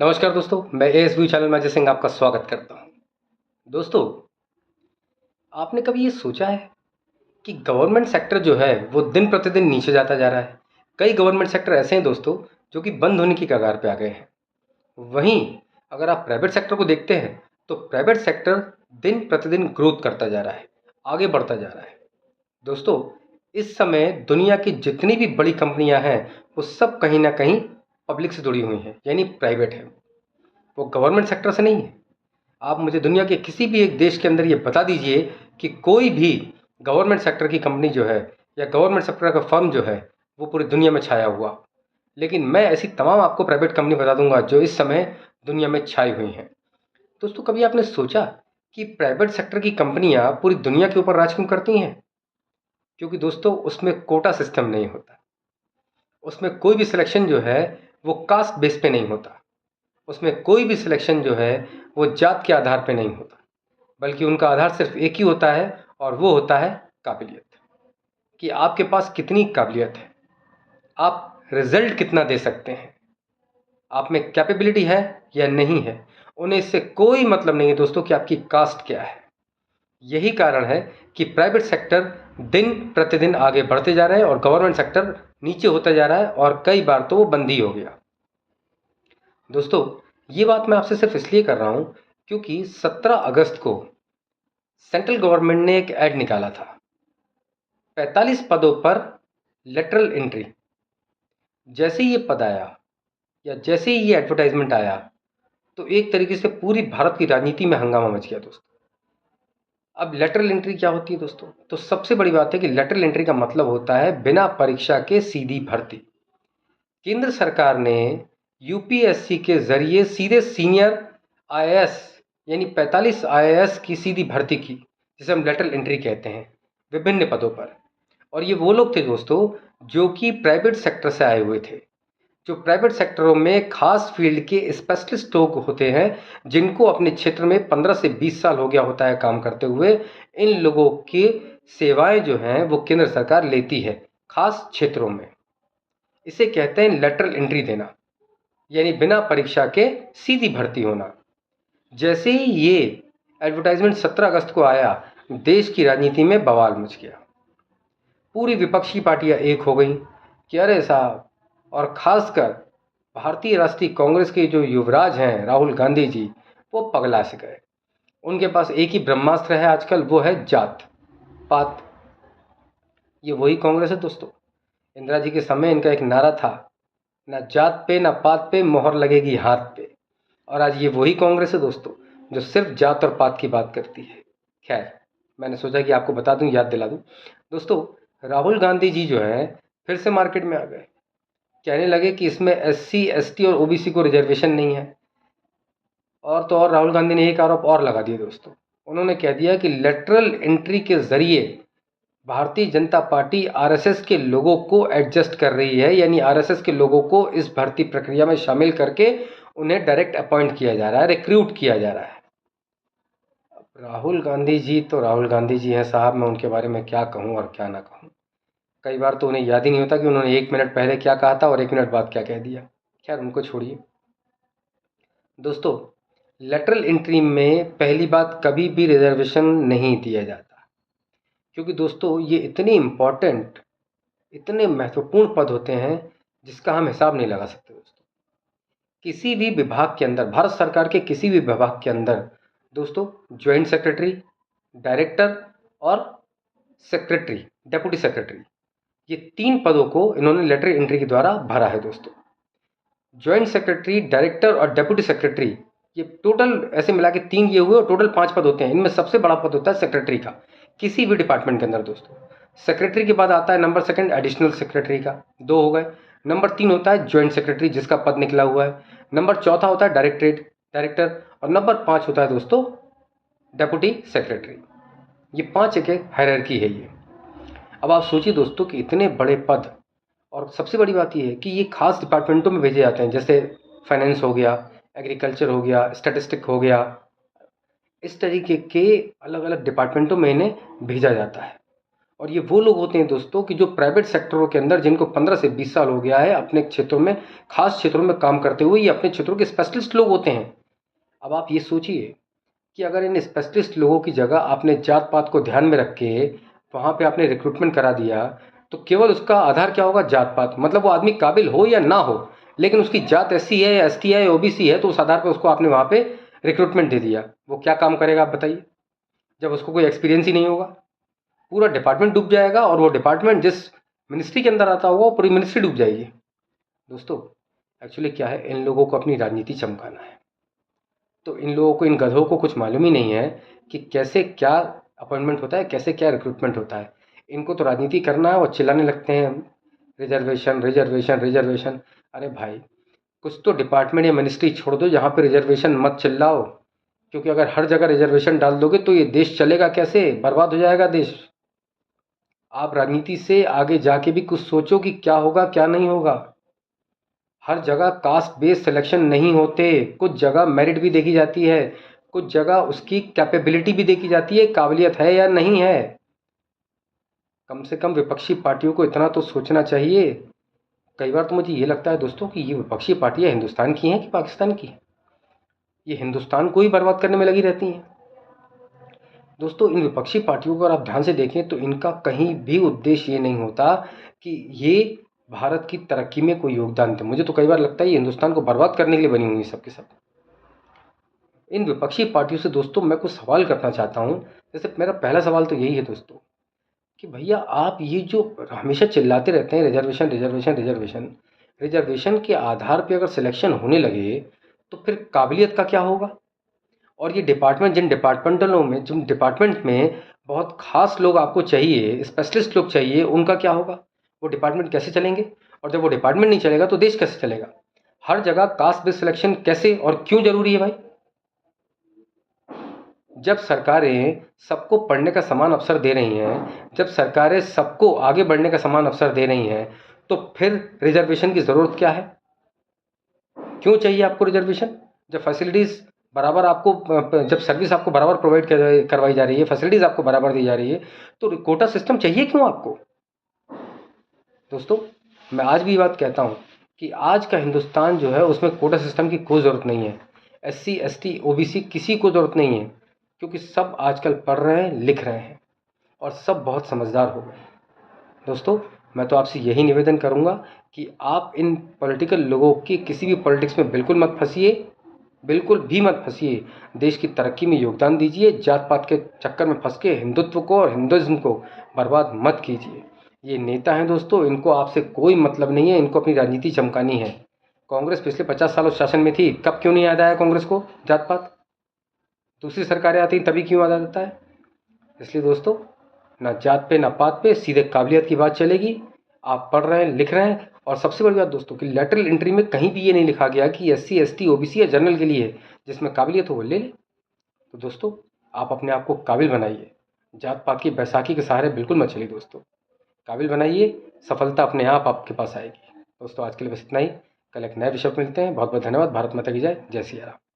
नमस्कार दोस्तों, मैं एएसबी चैनल में अजय सिंह आपका स्वागत करता हूं। दोस्तों, आपने कभी ये सोचा है कि गवर्नमेंट सेक्टर जो है वो दिन प्रतिदिन नीचे जाता जा रहा है। कई गवर्नमेंट सेक्टर ऐसे हैं दोस्तों जो कि बंद होने की कगार पे आ गए हैं। वहीं अगर आप प्राइवेट सेक्टर को देखते हैं तो प्राइवेट सेक्टर दिन प्रतिदिन ग्रोथ करता जा रहा है, आगे बढ़ता जा रहा है। दोस्तों, इस समय दुनिया की जितनी भी बड़ी कंपनियां हैं वो सब कहीं ना कहीं पब्लिक से जुड़ी हुई हैं, यानी प्राइवेट है, वो गवर्नमेंट सेक्टर से नहीं है। आप मुझे दुनिया के किसी भी एक देश के अंदर ये बता दीजिए कि कोई भी गवर्नमेंट सेक्टर की कंपनी जो है या गवर्नमेंट सेक्टर का फर्म जो है वो पूरी दुनिया में छाया हुआ। लेकिन मैं ऐसी तमाम आपको प्राइवेट कंपनी बता दूंगा जो इस समय दुनिया में छाई हुई हैं। दोस्तों, कभी आपने सोचा कि प्राइवेट सेक्टर की कंपनियां पूरी दुनिया के ऊपर राज क्यों करती हैं? क्योंकि दोस्तों, उसमें कोटा सिस्टम नहीं होता। उसमें कोई भी सिलेक्शन जो है वो कास्ट बेस पे नहीं होता। उसमें कोई भी सिलेक्शन जो है वो जात के आधार पे नहीं होता, बल्कि उनका आधार सिर्फ एक ही होता है और वो होता है काबिलियत। कि आपके पास कितनी काबिलियत है, आप रिजल्ट कितना दे सकते हैं, आप में कैपेबिलिटी है या नहीं है। उन्हें इससे कोई मतलब नहीं है दोस्तों कि आपकी कास्ट क्या है। यही कारण है कि प्राइवेट सेक्टर दिन प्रतिदिन आगे बढ़ते जा रहे हैं और गवर्नमेंट सेक्टर नीचे होता जा रहा है, और कई बार तो वो बंद ही हो गया। दोस्तों, ये बात मैं आपसे सिर्फ इसलिए कर रहा हूं क्योंकि 17 अगस्त को सेंट्रल गवर्नमेंट ने एक ऐड निकाला था 45 पदों पर लेटरल एंट्री। जैसे ही ये पद आया या जैसे ही ये एडवर्टाइजमेंट आया तो एक तरीके से पूरी भारत की राजनीति में हंगामा मच गया दोस्तों। अब लेटरल एंट्री क्या होती है दोस्तों? तो सबसे बड़ी बात है कि लेटरल एंट्री का मतलब होता है बिना परीक्षा के सीधी भर्ती। केंद्र सरकार ने यूपीएससी के जरिए सीधे सीनियर आईएएस यानी 45 आईएएस की सीधी भर्ती की, जिसे हम लेटरल एंट्री कहते हैं, विभिन्न पदों पर। और ये वो लोग थे दोस्तों जो कि प्राइवेट सेक्टर से आए हुए थे, जो प्राइवेट सेक्टरों में खास फील्ड के स्पेशलिस्ट लोग होते हैं, जिनको अपने क्षेत्र में 15 से 20 साल हो गया होता है काम करते हुए। इन लोगों की सेवाएं जो हैं वो केंद्र सरकार लेती है खास क्षेत्रों में। इसे कहते हैं लेटरल एंट्री देना, यानी बिना परीक्षा के सीधी भर्ती होना। जैसे ही ये एडवर्टाइजमेंट 17 अगस्त को आया, देश की राजनीति में बवाल मच गया। पूरी विपक्षी पार्टियां एक हो गई कि अरे साहब, और खासकर भारतीय राष्ट्रीय कांग्रेस के जो युवराज हैं राहुल गांधी जी, वो पगला से गए। उनके पास एक ही ब्रह्मास्त्र है आजकल, वो है जात पात। ये वही कांग्रेस है दोस्तों। इंदिरा जी के समय इनका एक नारा था, ना जात पे ना पात पे मोहर लगेगी हाथ पे। और आज ये वही कांग्रेस है दोस्तों जो सिर्फ जात और पात की बात करती है। खैर, मैंने सोचा कि आपको बता दूं, याद दिला दूं। दोस्तों, राहुल गांधी जी जो है फिर से मार्केट में आ गए। कहने लगे कि इसमें एससी एसटी और ओबीसी को रिजर्वेशन नहीं है। और तो और राहुल गांधी ने एक आरोप और लगा दिया दोस्तों। उन्होंने कह दिया कि लेटरल एंट्री के जरिए भारतीय जनता पार्टी आरएसएस के लोगों को एडजस्ट कर रही है, यानी आरएसएस के लोगों को इस भर्ती प्रक्रिया में शामिल करके उन्हें डायरेक्ट अपॉइंट किया जा रहा है, रिक्रूट किया जा रहा है। अब राहुल गांधी जी तो राहुल गांधी जी हैं साहब, मैं उनके बारे में क्या कहूँ और क्या ना कहूँ। कई बार तो उन्हें याद ही नहीं होता कि उन्होंने 1 मिनट पहले क्या कहा था और 1 मिनट बाद क्या कह दिया। खैर, उनको छोड़िए। दोस्तों, लेटरल एंट्री में पहली बात, कभी भी रिजर्वेशन नहीं दिया जाता, क्योंकि दोस्तों ये इतने इम्पॉर्टेंट, इतने महत्वपूर्ण पद होते हैं जिसका हम हिसाब नहीं लगा सकते दोस्तों। किसी भी विभाग के अंदर, भारत सरकार के किसी भी विभाग के अंदर दोस्तों, ज्वाइंट सेक्रेटरी, डायरेक्टर और सेक्रेटरी, डेप्यूटी सेक्रेटरी, ये 3 पदों को इन्होंने लेटर एंट्री के द्वारा भरा है दोस्तों। ज्वाइंट सेक्रेटरी, डायरेक्टर और डेप्यूटी सेक्रेटरी, ये टोटल ऐसे मिला के 3 ये हुए और टोटल 5 पद होते हैं। इनमें सबसे बड़ा पद होता है सेक्रेटरी का, किसी भी डिपार्टमेंट के अंदर दोस्तों। सेक्रेटरी के बाद आता है नंबर सेकंड एडिशनल सेक्रेटरी का, 2 हो गए। नंबर 3 होता है ज्वाइंट सेक्रेटरी, जिसका पद निकला हुआ है। नंबर 4 होता है डायरेक्टर, और नंबर 5 होता है दोस्तों डेप्यूटी सेक्रेटरी। ये 5 एक हायरार्की है ये। अब आप सोचिए दोस्तों कि इतने बड़े पद, और सबसे बड़ी बात यह है कि ये खास डिपार्टमेंटों में भेजे जाते हैं, जैसे फाइनेंस हो गया, एग्रीकल्चर हो गया, स्टैटिस्टिक हो गया। इस तरीके के अलग अलग डिपार्टमेंटों में इन्हें भेजा जाता है। और ये वो लोग होते हैं दोस्तों कि जो प्राइवेट सेक्टरों के अंदर जिनको 15 से 20 साल हो गया है अपने क्षेत्रों में, खास क्षेत्रों में काम करते हुए, ये अपने क्षेत्रों के स्पेशलिस्ट लोग होते हैं। अब आप ये सोचिए कि अगर इन स्पेशलिस्ट लोगों की जगह आपने जात पात को ध्यान में रख के वहाँ पे आपने रिक्रूटमेंट करा दिया, तो केवल उसका आधार क्या होगा? जात पात। मतलब वो आदमी काबिल हो या ना हो, लेकिन उसकी जात SC है या ST है या OBC है, तो उस आधार पर उसको आपने वहाँ पे रिक्रूटमेंट दे दिया। वो क्या काम करेगा आप बताइए, जब उसको कोई एक्सपीरियंस ही नहीं होगा? पूरा डिपार्टमेंट डूब जाएगा, और वो डिपार्टमेंट जिस मिनिस्ट्री के अंदर आता होगा वो पूरी मिनिस्ट्री डूब जाएगी। दोस्तों एक्चुअली क्या है, इन लोगों को अपनी राजनीति चमकाना है। तो इन लोगों को, इन गधों को कुछ मालूम ही नहीं है कि कैसे क्या अपॉइंटमेंट होता है, कैसे क्या रिक्रूटमेंट होता है। इनको तो राजनीति करना है और चिल्लाने लगते हैं रिजर्वेशन रिजर्वेशन रिजर्वेशन। अरे भाई, कुछ तो डिपार्टमेंट या मिनिस्ट्री छोड़ दो जहाँ पे रिजर्वेशन मत चिल्लाओ, क्योंकि अगर हर जगह रिजर्वेशन डाल दोगे तो ये देश चलेगा कैसे? बर्बाद हो जाएगा देश। आप राजनीति से आगे जाके भी कुछ सोचो कि क्या होगा क्या नहीं होगा। हर जगह कास्ट बेस्ड सिलेक्शन नहीं होते, कुछ जगह मेरिट भी देखी जाती है, कुछ जगह उसकी कैपेबिलिटी भी देखी जाती है, काबिलियत है या नहीं है। कम से कम विपक्षी पार्टियों को इतना तो सोचना चाहिए। कई बार तो मुझे ये लगता है दोस्तों कि ये विपक्षी पार्टियां हिंदुस्तान की हैं कि पाकिस्तान की? ये हिंदुस्तान को ही बर्बाद करने में लगी रहती हैं। दोस्तों इन विपक्षी पार्टियों को अगर आप ध्यान से देखें तो इनका कहीं भी उद्देश्य ये नहीं होता कि ये भारत की तरक्की में कोई योगदान दें। मुझे तो कई बार लगता है ये हिंदुस्तान को बर्बाद करने के लिए बनी हुई सब के सब। इन विपक्षी पार्टियों से दोस्तों मैं कुछ सवाल करना चाहता हूँ। जैसे मेरा पहला सवाल तो यही है दोस्तों कि भैया आप ये जो हमेशा चिल्लाते रहते हैं रिजर्वेशन रिजर्वेशन रिजर्वेशन, रिजर्वेशन के आधार पे अगर सिलेक्शन होने लगे तो फिर काबिलियत का क्या होगा? और ये डिपार्टमेंट, जिन डिपार्टमेंट में बहुत खास लोग आपको चाहिए, स्पेशलिस्ट लोग चाहिए, उनका क्या होगा? वो डिपार्टमेंट कैसे चलेंगे? और जब वो डिपार्टमेंट नहीं चलेगा तो देश कैसे चलेगा? हर जगह कास्ट बेस्ड सिलेक्शन कैसे और क्यों जरूरी है भाई? जब सरकारें सबको पढ़ने का समान अवसर दे रही हैं, जब सरकारें सबको आगे बढ़ने का समान अवसर दे रही हैं, तो फिर रिजर्वेशन की ज़रूरत क्या है? क्यों चाहिए आपको रिजर्वेशन? जब फैसिलिटीज़ बराबर आपको जब सर्विस आपको बराबर प्रोवाइड करवाई जा रही है, फैसिलिटीज़ आपको बराबर दी जा रही है, तो कोटा सिस्टम चाहिए क्यों आपको? दोस्तों मैं आज भी ये बात कहता हूँ कि आज का हिंदुस्तान जो है उसमें कोटा सिस्टम की कोई ज़रूरत नहीं है। SC ST OBC किसी को ज़रूरत नहीं है, क्योंकि सब आजकल पढ़ रहे हैं, लिख रहे हैं और सब बहुत समझदार हो गए। दोस्तों मैं तो आपसे यही निवेदन करूंगा कि आप इन पॉलिटिकल लोगों की किसी भी पॉलिटिक्स में बिल्कुल मत फंसिए, बिल्कुल भी मत फंसिए। देश की तरक्की में योगदान दीजिए, जात पात के चक्कर में फंस के हिंदुत्व को और हिंदुइज्म को बर्बाद मत कीजिए। ये नेता हैं दोस्तों, इनको आपसे कोई मतलब नहीं है, इनको अपनी राजनीति चमकानी है। कांग्रेस पिछले 50 सालों शासन में थी, कब क्यों नहीं याद आया कांग्रेस को जात पात? दूसरी सरकारें आती तभी क्यों याद आता है? इसलिए दोस्तों ना जात पे ना पात पे, सीधे काबिलियत की बात चलेगी। आप पढ़ रहे हैं, लिख रहे हैं, और सबसे बड़ी बात दोस्तों कि लेटरल एंट्री में कहीं भी ये नहीं लिखा गया कि SC ST OBC या जनरल के लिए है, जिसमें काबिलियत हो वो ले ले। तो दोस्तों आप अपने आप को काबिल बनाइए, जात पात की बैसाखी के सहारे बिल्कुल मत चलिए दोस्तों। काबिल बनाइए, सफलता अपने आप आपके पास आएगी। दोस्तों आज के लिए बस इतना ही। कल एक नए विषय पर मिलते हैं। बहुत बहुत धन्यवाद। भारत माता की जय। जय सिया राम।